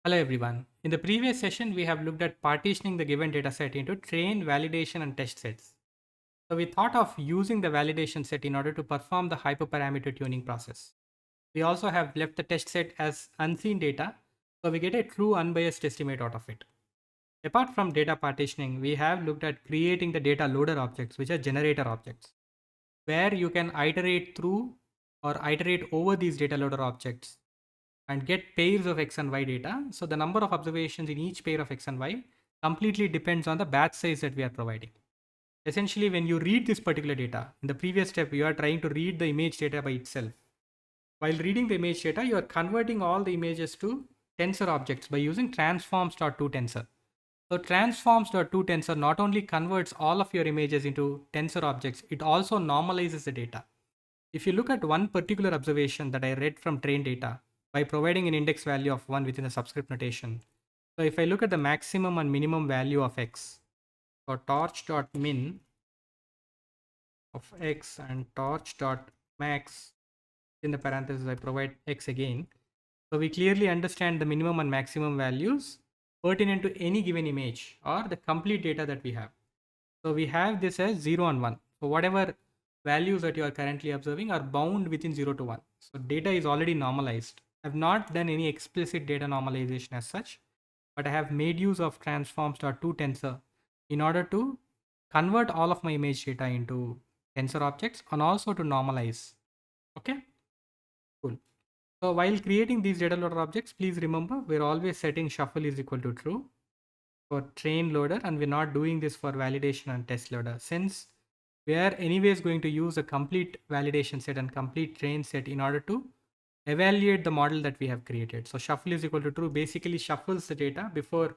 Hello everyone. In the previous session, we have looked at partitioning the given dataset into train, validation, and test sets. So we thought of using the validation set in order to perform the hyperparameter tuning process. We also have left the test set as unseen data, so we get a true unbiased estimate out of it. Apart from data partitioning, we have looked at creating the data loader objects, which are generator objects, where you can iterate through or iterate over these data loader objects and get pairs of X and Y data. So the number of observations in each pair of X and Y completely depends on the batch size that we are providing. Essentially, when you read this particular data, in the previous step, you are trying to read the image data by itself. While reading the image data, you are converting all the images to tensor objects by using transforms.toTensor. So transforms.toTensor not only converts all of your images into tensor objects, it also normalizes the data. If you look at one particular observation that I read from train data by providing an index value of 1 within the subscript notation. So if I look at the maximum and minimum value of x, so torch.min of x and torch.max in the parentheses I provide x again. So we clearly understand the minimum and maximum values pertinent to any given image or the complete data that we have. So we have this as 0 and 1. So whatever values that you are currently observing are bound within 0 to 1. So data is already normalized. I have not done any explicit data normalization as such, but I have made use of transforms.toTensor in order to convert all of my image data into tensor objects and also to normalize. Okay, cool. So while creating these data loader objects, please remember we're always setting shuffle is equal to true for train loader, and we're not doing this for validation and test loader, since we are anyways going to use a complete validation set and complete train set in order to evaluate the model that we have created. So shuffle is equal to true basically shuffles the data before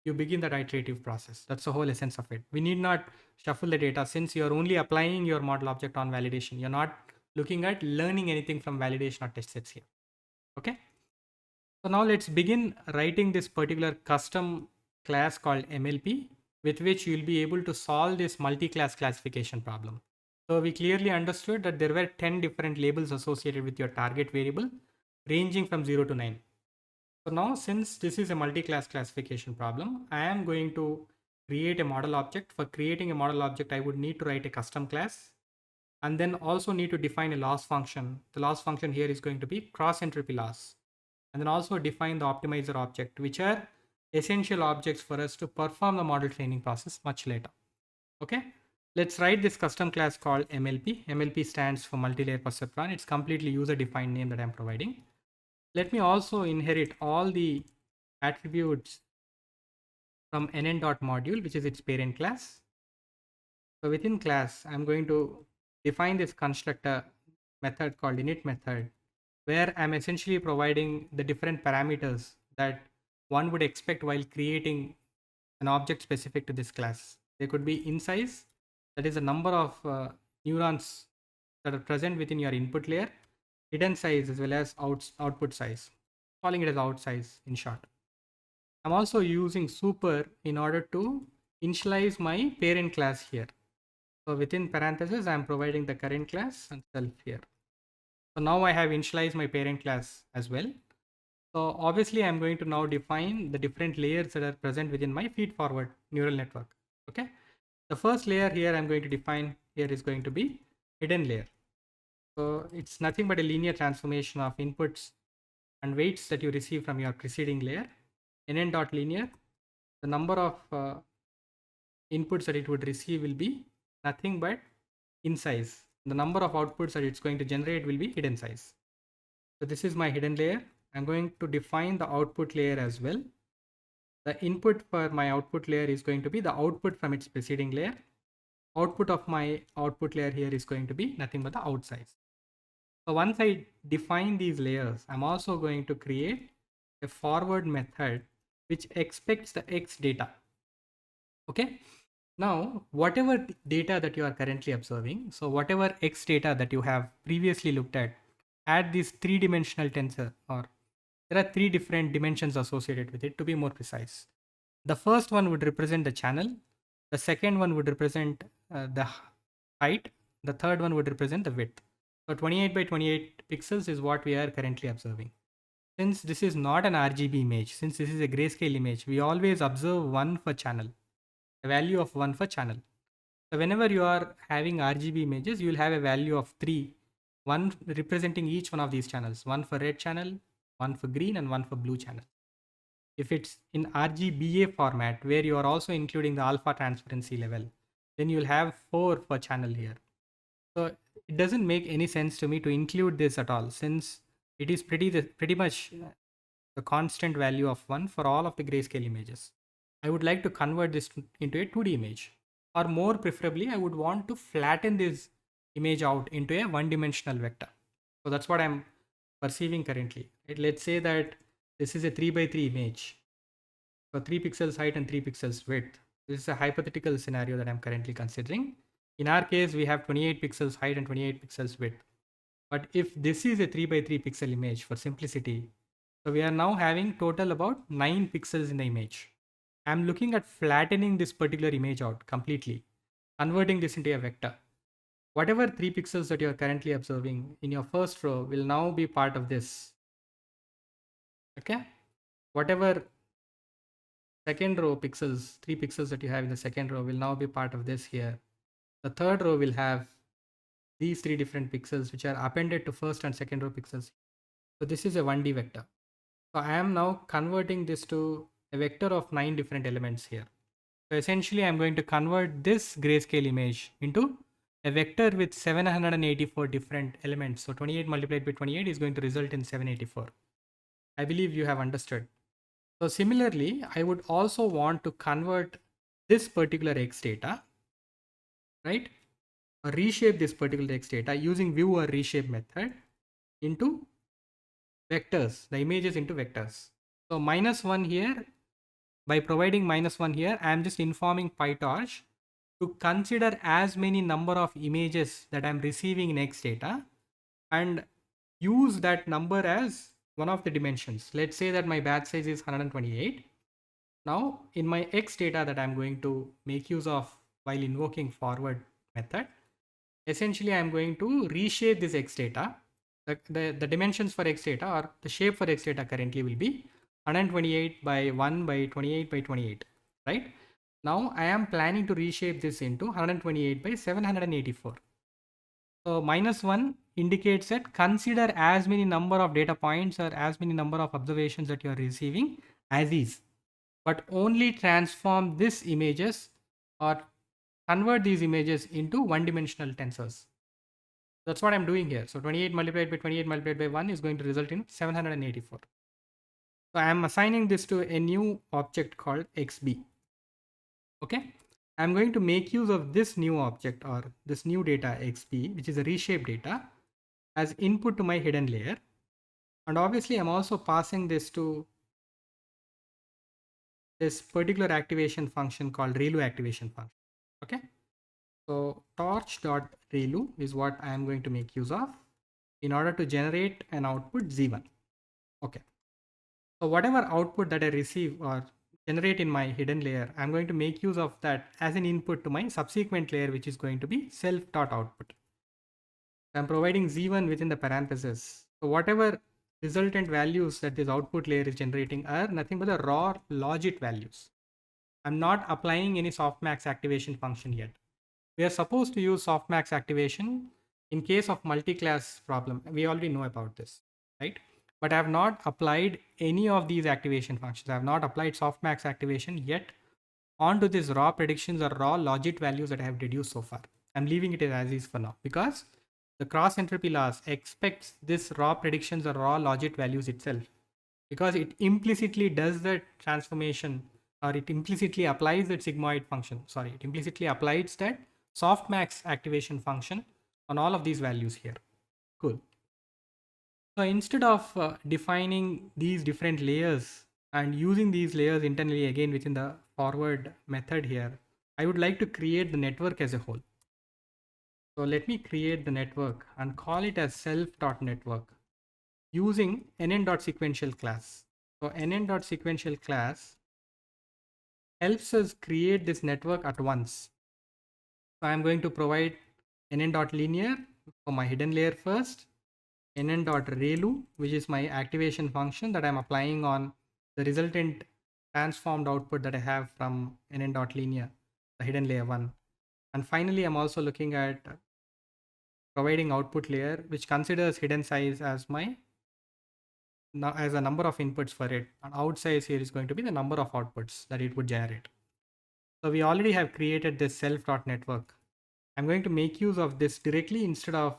you begin that iterative process. That's the whole essence of it. We need not shuffle the data since you're only applying your model object on validation. You're not looking at learning anything from validation or test sets here. Okay. So now let's begin writing this particular custom class called MLP, with which you'll be able to solve this multi-class classification problem. So we clearly understood that there were 10 different labels associated with your target variable, ranging from 0 to 9. So now, since this is a multi-class classification problem, I am going to create a model object. For creating a model object, I would need to write a custom class and then also need to define a loss function. The loss function here is going to be cross entropy loss, and then also define the optimizer object, which are essential objects for us to perform the model training process much later. Okay, let's write this custom class called MLP. MLP stands for Multilayer Perceptron. It's completely user defined name that I'm providing. Let me also inherit all the attributes from nn.module, which is its parent class. So within class, I'm going to define this constructor method called init method, where I'm essentially providing the different parameters that one would expect while creating an object specific to this class. There could be in size, that is the number of neurons that are present within your input layer, hidden size as well as output size, calling it as out size in short. I'm also using super in order to initialize my parent class here. So within parentheses, I'm providing the current class and self here. So now I have initialized my parent class as well. So obviously I'm going to now define the different layers that are present within my feed forward neural network. Okay. The first layer here I'm going to define here is going to be hidden layer. So it's nothing but a linear transformation of inputs and weights that you receive from your preceding layer. nn.linear, the number of inputs that it would receive will be nothing but in size. The number of outputs that it's going to generate will be hidden size. So this is my hidden layer. I'm going to define the output layer as well. The input for my output layer is going to be the output from its preceding layer. Output of my output layer here is going to be nothing but the out size. So once I define these layers, I'm also going to create a forward method which expects the X data. Okay. Now, whatever data that you are currently observing, so whatever X data that you have previously looked at this three-dimensional tensor, or there are three different dimensions associated with it to be more precise. The first one would represent the channel. The second one would represent the height. The third one would represent the width. So 28 by 28 pixels is what we are currently observing. since this is not an RGB image, since this is a grayscale image, we always observe 1 for channel, a value of 1 for channel. So whenever you are having RGB images, you will have a value of 3, one representing each one of these channels, one for red channel, one for green, and one for blue channel. If it's in RGBA format, where you are also including the alpha transparency level, then you'll have 4 per channel here. So it doesn't make any sense to me to include this at all, since it is pretty much the constant value of 1 for all of the grayscale images. I would like to convert this into a 2D image, or more preferably, I would want to flatten this image out into a one-dimensional vector. So that's what I'm perceiving currently. Right? Let's say that this is a 3x3 image, so 3 pixels height and 3 pixels width. This is a hypothetical scenario that I'm currently considering. In our case, we have 28 pixels height and 28 pixels width. But if this is a 3x3 pixel image for simplicity, so we are now having total about 9 pixels in the image. I'm looking at flattening this particular image out completely, converting this into a vector. Whatever 3 pixels that you are currently observing in your first row will now be part of this. Okay? Whatever second row pixels, 3 pixels that you have in the second row will now be part of this here. The third row will have these 3 different pixels which are appended to first and second row pixels. So this is a 1D vector. So I am now converting this to a vector of 9 different elements here. So essentially I'm going to convert this grayscale image into a vector with 784 different elements. So 28 multiplied by 28 is going to result in 784. I believe you have understood. So similarly, I would also want to convert this particular X data, right? Or reshape this particular X data using view or reshape method into vectors, the images into vectors. So -1 here, by providing -1 here, I am just informing PyTorch to consider as many number of images that I'm receiving in X data and use that number as one of the dimensions. Let's say that my batch size is 128. Now in my X data that I'm going to make use of while invoking forward method, essentially I'm going to reshape this X data. The dimensions for X data or the shape for X data currently will be 128 by 1 by 28 by 28, right? Now I am planning to reshape this into 128 by 784. So -1 indicates that consider as many number of data points or as many number of observations that you are receiving as is, but only transform these images or convert these images into one-dimensional tensors. That's what I'm doing here. So 28 multiplied by 28 multiplied by 1 is going to result in 784. So I'm assigning this to a new object called XB. Okay. I'm going to make use of this new object or this new data XB, which is a reshape data, as input to my hidden layer. And obviously I'm also passing this to this particular activation function called ReLU activation function. Okay. So torch.ReLU is what I am going to make use of in order to generate an output Z1. Okay. So whatever output that I receive or generate in my hidden layer, I'm going to make use of that as an input to my subsequent layer, which is going to be self.output. I'm providing Z1 within the parentheses. So whatever resultant values that this output layer is generating are nothing but the raw logit values. I'm not applying any softmax activation function yet. We are supposed to use softmax activation in case of multi-class problem. We already know about this, right? But I have not applied any of these activation functions. I have not applied softmax activation yet onto these raw predictions or raw logit values that I have deduced so far. I'm leaving it as is for now because the cross entropy loss expects this raw predictions or raw logit values itself, because it implicitly does the transformation or it implicitly applies that sigmoid function. Sorry, it implicitly applies that softmax activation function on all of these values here. Cool. So instead of defining these different layers and using these layers internally again within the forward method here, I would like to create the network as a whole. So let me create the network and call it as self.network using nn.sequential class. So nn.sequential class helps us create this network at once. So I'm going to provide nn.linear for my hidden layer first, nn.relu, which is my activation function that I'm applying on the resultant transformed output that I have from nn.linear, the hidden layer 1. And finally, I'm also looking at providing output layer, which considers hidden size as as a number of inputs for it. And out size here is going to be the number of outputs that it would generate. So we already have created this self.network. I'm going to make use of this directly instead of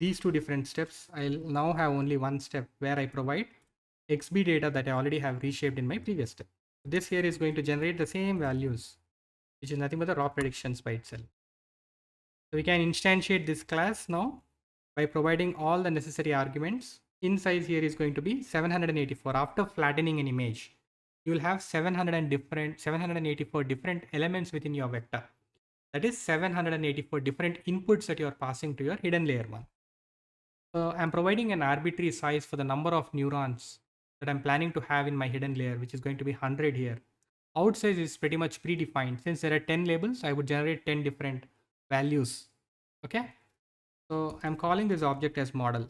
these two different steps. I'll now have only one step where I provide XB data that I already have reshaped in my previous step. This here is going to generate the same values, which is nothing but the raw predictions by itself. So we can instantiate this class now by providing all the necessary arguments. In size here is going to be 784. After flattening an image, you will have 784 different elements within your vector. That is 784 different inputs that you are passing to your hidden layer 1. So I'm providing an arbitrary size for the number of neurons that I'm planning to have in my hidden layer, which is going to be 100 here. Out size is pretty much predefined. Since there are 10 labels, I would generate 10 different values. Okay. So I'm calling this object as model.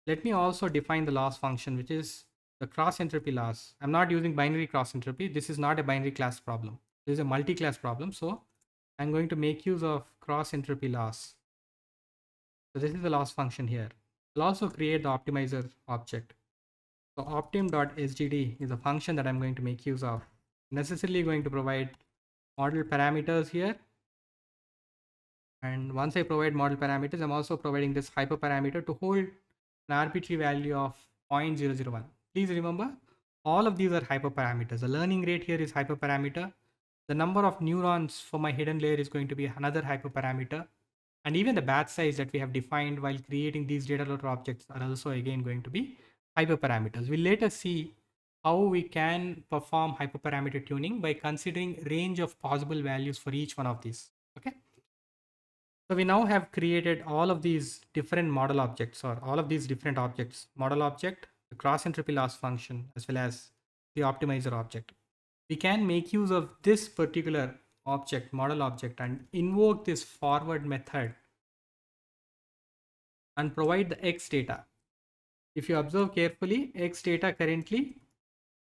Let me also define the loss function, which is the cross entropy loss. I'm not using binary cross entropy. This is not a binary class problem. This is a multi-class problem. So I'm going to make use of cross entropy loss. So this is the loss function here. I'll also create the optimizer object. So optim.sgd is a function that I'm going to make use of. Necessarily going to provide model parameters here. And once I provide model parameters, I'm also providing this hyperparameter to hold an arbitrary value of 0.001. Please remember, all of these are hyperparameters. The learning rate here is hyperparameter. The number of neurons for my hidden layer is going to be another hyperparameter. And even the batch size that we have defined while creating these data loader objects are also again going to be hyperparameters. We'll later see how we can perform hyperparameter tuning by considering range of possible values for each one of these. Okay. So we now have created all of these different model objects or all of these different objects, model object, the cross entropy loss function, as well as the optimizer object. We can make use of this particular object, model object, and invoke this forward method and provide the X data. If you observe carefully, X data currently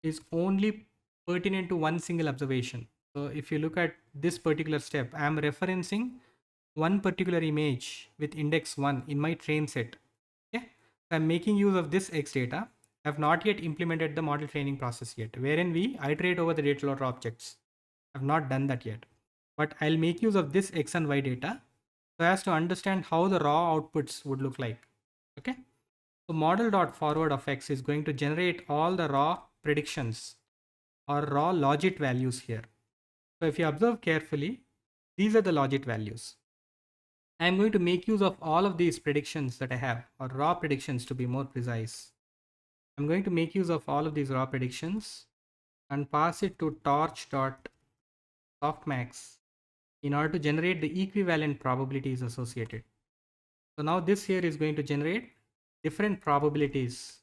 is only pertinent to one single observation. So if you look at this particular step, I am referencing one particular image with index 1 in my train set. Okay? So I'm making use of this X data. I have not yet implemented the model training process yet, wherein we iterate over the data loader objects. I have not done that yet. But I'll make use of this X and Y data so as to understand how the raw outputs would look like. Okay. So model.forward of X is going to generate all the raw predictions or raw logit values here. So if you observe carefully, these are the logit values. I'm going to make use of all of these predictions that I have, or raw predictions to be more precise. I'm going to make use of all of these raw predictions and pass it to torch.softmax in order to generate the equivalent probabilities associated. So now this here is going to generate different probabilities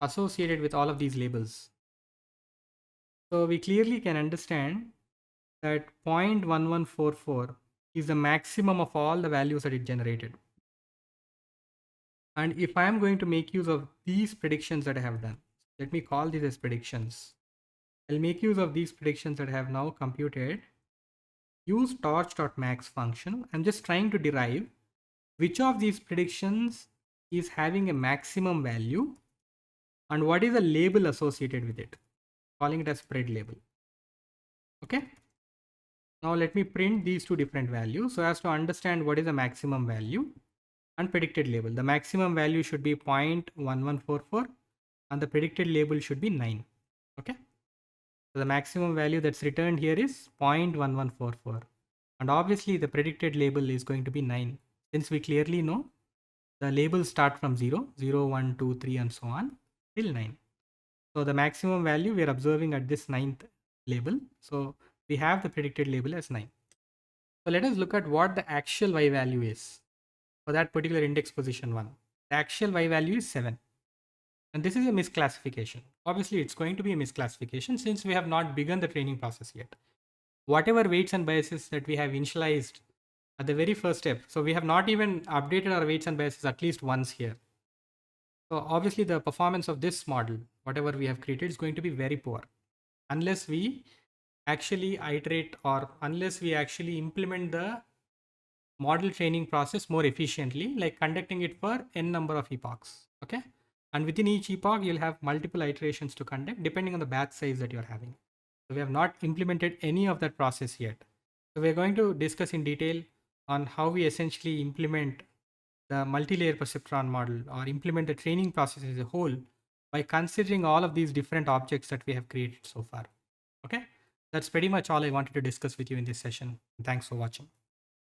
associated with all of these labels. So we clearly can understand that 0.1144 is the maximum of all the values that it generated. And if I am going to make use of these predictions that I have done, let me call these as predictions. I'll make use of these predictions that I have now computed. Use torch.max function. I'm just trying to derive which of these predictions is having a maximum value and what is the label associated with it. Calling it as spread label. Okay. Now let me print these two different values so as to understand what is the maximum value and predicted label. The maximum value should be 0.1144 and the predicted label should be 9. Okay. So the maximum value that's returned here is 0.1144 and obviously the predicted label is going to be 9 since we clearly know the labels start from 0, 0, 1, 2, 3 and so on till 9. So the maximum value we are observing at this 9th label. So we have the predicted label as 9. So let us look at what the actual Y value is for that particular index position 1. The actual Y value is 7. And this is a misclassification. Obviously, it's going to be a misclassification since we have not begun the training process yet. Whatever weights and biases that we have initialized at the very first step. So we have not even updated our weights and biases at least once here. So obviously the performance of this model, whatever we have created, is going to be very poor unless we actually iterate or unless we actually implement the model training process more efficiently, like conducting it for n number of epochs. Okay. And within each epoch, you'll have multiple iterations to conduct depending on the batch size that you're having. So we have not implemented any of that process yet. So we're going to discuss in detail on how we essentially implement the multi-layer perceptron model or implement the training process as a whole by considering all of these different objects that we have created so far. Okay, that's pretty much all I wanted to discuss with you in this session. Thanks for watching.